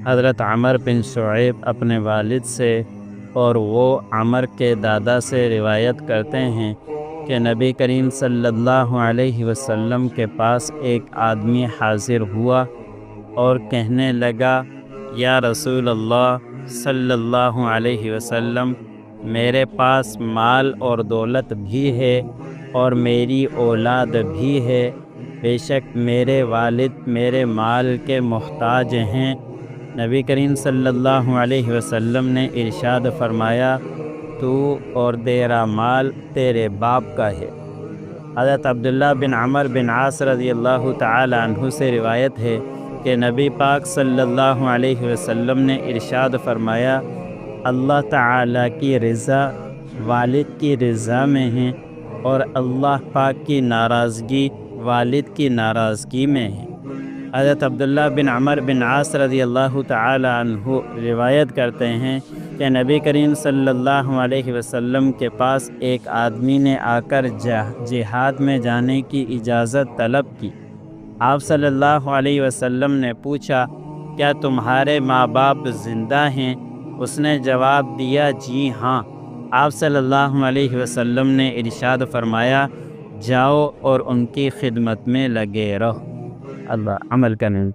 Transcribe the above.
حضرت عمر بن شعیب اپنے والد سے اور وہ عمر کے دادا سے روایت کرتے ہیں کہ نبی کریم صلی اللہ علیہ وسلم کے پاس ایک آدمی حاضر ہوا اور کہنے لگا، یا رسول اللہ صلی اللہ علیہ وسلم، میرے پاس مال اور دولت بھی ہے اور میری اولاد بھی ہے، بے شک میرے والد میرے مال کے محتاج ہیں۔ نبی کریم صلی اللہ علیہ وسلم نے ارشاد فرمایا، تو اور تیرا مال تیرے باپ کا ہے۔ حضرت عبداللہ بن عمر بن عاص رضی اللہ تعالی عنہ سے روایت ہے کہ نبی پاک صلی اللہ علیہ وسلم نے ارشاد فرمایا، اللہ تعالیٰ کی رضا والد کی رضا میں ہے اور اللہ پاک کی ناراضگی والد کی ناراضگی میں ہے۔ حضرت عبداللہ بن عمر بن عاص رضی اللہ تعالی عنہ روایت کرتے ہیں کہ نبی کریم صلی اللہ علیہ وسلم کے پاس ایک آدمی نے آ کر جہاد میں جانے کی اجازت طلب کی۔ آپ صلی اللہ علیہ وسلم نے پوچھا، کیا تمہارے ماں باپ زندہ ہیں؟ اس نے جواب دیا، جی ہاں۔ آپ صلی اللہ علیہ وسلم نے ارشاد فرمایا، جاؤ اور ان کی خدمت میں لگے رہو۔ اللہ عمل کرنے